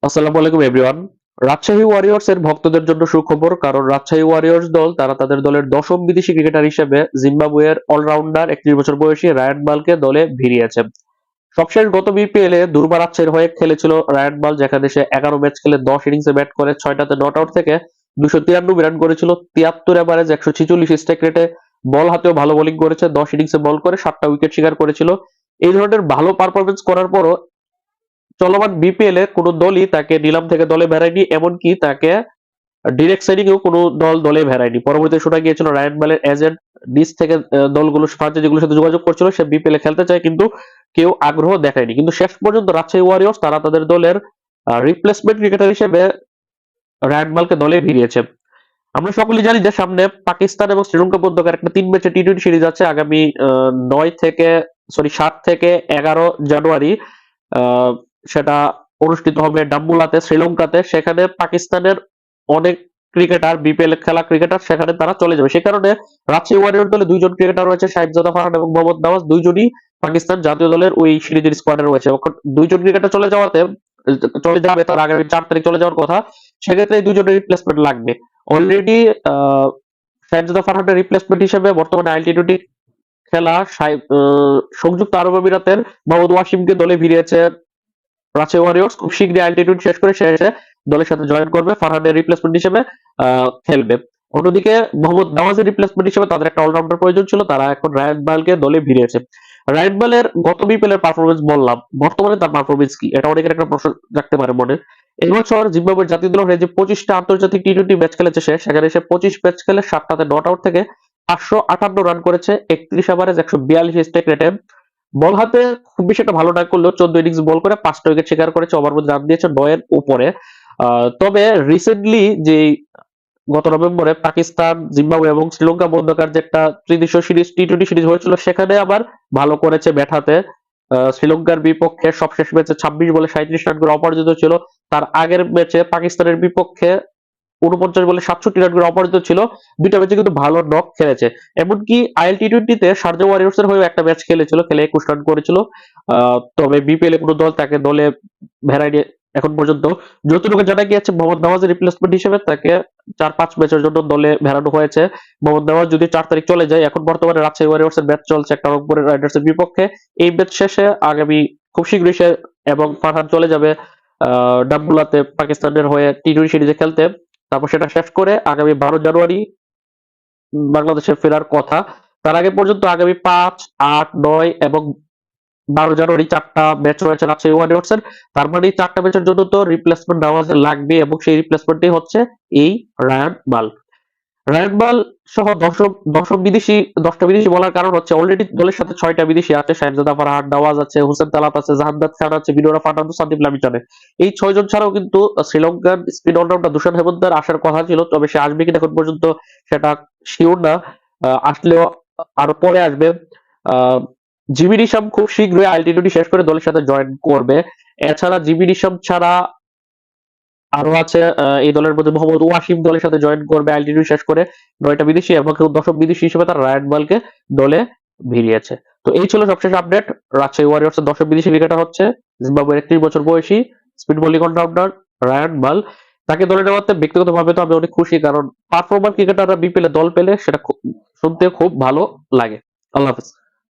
আসসালামু আলাইকুম everyone. Rajshahi Warriors এর ভক্তদের জন্য সুখবর, কারণ রাজশাহী ওয়ারিয়র্স দল তারা তাদের দলের দশম বিদেশি ক্রিকেটার হিসেবে জিম্বাবুয়ের অলরাউন্ডার 31 বছর বয়সী রায়ান বালকে দলে ভিড়িয়েছে। সবশেষ গত বিপিএল এ দুর্বার রাজশাহীর হয়ে খেলেছিল রায়ান বাল, যেখানে সে 11 ম্যাচ খেলে 10 ইনিংসে ব্যাট করে 6টাতে নট আউট থেকে 293 রান করেছিল, 73 এভারেজ, 146 স্ট্রাইক রেটে। বল হাতেও ভালো বোলিং করেছে, 10 ইনিংসে বল করে 7টা উইকেট শিকার করেছিল। এই ধরনের ভালো পারফরমেন্স করার পরও চলমান বিপিএল এ কোনো দলই তাকে নিলাম থেকে দলে ভেড়ায়নি, এমনকি তাকে ডিরেক্ট সাইনিং এও কোনো দল দলে ভেড়ায়নি। পরবর্তীতে শোনা গিয়েছিল রায়ান বালের এজেন্ট নিজ থেকে দলগুলো ফ্রাঞ্চাইজিগুলোর সাথে যোগাযোগ করছিল, সে বিপিএল এ খেলতে চায়, কিন্তু কেউ আগ্রহ দেখায়নি। কিন্তু শেষ পর্যন্ত রাজশাহী ওয়ারিয়র্স তারা তাদের দলের রিপ্লেসমেন্ট ক্রিকেটার হিসেবে রায়ান বালকে দলে ভিড়িয়েছে। আমরা সকলেই জানি যে সামনে পাকিস্তান এবং শ্রীলঙ্কা মধ্যকার একটা 3 ম্যাচের টি-20 সিরিজ আছে আগামী 7 থেকে 11 জানুয়ারি। আহ, সেটা অনুষ্ঠিত হবে ডাম্বুলাতে, শ্রীলঙ্কাতে। সেখানে পাকিস্তানের অনেক ক্রিকেটার, বিপিএল খেলা ক্রিকেটার সেখানে তারা চলে যাবে। সে কারণে রাজশাহী ওয়ারিয়র দলে দুইজন ক্রিকেটার রয়েছে, সাহিবজাদা ফারহান এবং মোহাম্মদ নওয়াজ, দুইজনই পাকিস্তান জাতীয় দলের ওই সিরিজের স্কোয়াডে রয়েছে। এখন দুইজন ক্রিকেটার চলে যাবে, তার আগামী 4 তারিখ চলে যাওয়ার কথা। সেক্ষেত্রে এই দুজনের রিপ্লেসমেন্ট লাগবে। অলরেডি সাহিবজাদা ফারহানের রিপ্লেসমেন্ট হিসেবে বর্তমানে আইএলটিটিই খেলা সংযুক্ত আরব আমিরাতের মোহাম্মদ ওয়াসিমকে দলে ভিড়িয়েছে রাজশাহী ওয়ারিয়র্স। খুব শীঘ্রই অ্যালটিটিউড শেষ করে সে এসে দলের সাথে জয়েন করবে, ফারহানের রিপ্লেসমেন্ট হিসেবে খেলবে। অন্যদিকে মোহাম্মদ নওয়াজের রিপ্লেসমেন্ট হিসেবে তাদের একটা অলরাউন্ডার প্রয়োজন ছিল, তারা এখন রায়ান বালকে দলে ভিড়িয়েছে। রায়ান বালের গত বিপিএল এর পারফরমেন্স বললাম, বর্তমানে তার পারফরমেন্স কি, এটা অনেকের একটা প্রশ্ন রাখতে পারে মনে। এই বছর জিম্বাবুয়ের জাতীয় দলের হয়ে যে 25টা আন্তর্জাতিক টি-20 ম্যাচ খেলেছে সে, সেখানে সে 25 ম্যাচ খেলে 7টাতে নট আউট থেকে 558 রান করেছে, 31 এভারেজ, 142 স্ট্রাইক রেটে। বল হাতে খুব বেশি একটা ভালো না করলেও 14 ইনিংস বল করে 5টা উইকেট শিকার করেছে, ওভার মধ্যে রান দিয়েছে 9 এর উপরে। তবে রিসেন্টলি যে গত নভেম্বরে পাকিস্তান, জিম্বাবুয়ে এবং শ্রীলঙ্কা মধ্যকার যে একটা ত্রিদেশীয় সিরিজ টি-20 সিরিজ হয়েছিল, সেখানে আবার ভালো করেছে ব্যাট হাতে। শ্রীলঙ্কার বিপক্ষে সবশেষ ম্যাচে 26 বলে 37 রান করে অপরাজিত ছিল। তার আগের ম্যাচে পাকিস্তানের বিপক্ষে 49 বলে 67 রান করে অপরাজিত ছিল। দুইটা ম্যাচে কিন্তু ভালো নক খেলেছে। এমনকি আইএলটি20 তে শারজা ওয়ারিয়র্স এর হয়েও একটা ম্যাচ খেলেছিল, খেলে 21 রান করেছিল। তবে বিপিএল এ কোনো দল তাকে দলে ভেড়ায়নি এখন পর্যন্ত। যতটুকু জানা গিয়েছে মোহাম্মদ নওয়াজের রিপ্লেসমেন্ট হিসেবে তাকে 4-5 ম্যাচের জন্য দলে ভেড়ানো হয়েছে। মোহাম্মদ নওয়াজ যদি 4 তারিখ চলে যায়, এখন বর্তমানে রাজশাহী ওয়ারিয়র্স এর ম্যাচ চলছে একটা রংপুর রাইডার্স এর বিপক্ষে। এই ম্যাচ শেষে আগামী খুব শীঘ্রই সে এবং ফারহান চলে যাবে ডাম্বুলাতে পাকিস্তানের হয়ে টি-20 সিরিজে খেলতে। তারপর সেটা শেষ করে আগামী 12 জানুয়ারি বাংলাদেশে ফেরার কথা। তার আগে পর্যন্ত আগামী 5, 8, 9 এবং 12 জানুয়ারি 4টা ম্যাচ রয়েছে রাজশাহী ওয়ারিয়র্স এর। তার মানে এই 4টা ম্যাচের জন্য তো রিপ্লেসমেন্ট নেওয়া লাগবে, এবং সেই রিপ্লেসমেন্টই হচ্ছে এই রায়ান বাল। রায়ান বাল সহ দশম বিদেশি, 10টা বিদেশি বলার কারণ হচ্ছে অলরেডি দলের সাথে 6টা বিদেশি আছে। সাহেবজাদা ফারহান, নওয়াজ আছে, হোসেন তালাত আছে, জাহান্নাত খান আছে, বিনোরা ফার্নান্দো, সানদীপ লামিচানে। এই 6 জন ছাড়াও কিন্তু শ্রীলঙ্কান স্পিন অলরাউন্ডার দুশান হেমন্তের আসার কথা ছিল, তবে সে আসবে কিনা এখন পর্যন্ত সেটা শিওর না। আসলেও আরো পরে আসবে। আহ জিমি নিশাম খুব শীঘ্রই আইএলটিটিই শেষ করে দলের সাথে জয়েন করবে। এছাড়া জিমি নিশাম ছাড়া আরো আছে এই দলের মধ্যে মোহাম্মদ ওয়াসিম দলের সাথে জয়েন করবে আইএলটিটিই শেষ করে। 9টা বিদেশি এবং দশম বিদেশি হিসেবে তার রায়ান বালকে দলে ভিড়িয়েছে। তো এই ছিল সবশেষ আপডেট। রাজশাহী ওয়ারিয়র্স এর দশম বিদেশি ক্রিকেটার হচ্ছে জিম্বাবুয়ের 31 বছর বয়সী spin bowling allrounder Ryan Burl. তাকে দলে নেওয়াতে ব্যক্তিগতভাবে তো আমি অনেক খুশি, কারণ পারফরমার ক্রিকেটাররা বিপিএল এ দল পেলে সেটা শুনতে খুব ভালো লাগে। আল্লাহ হাফেজ।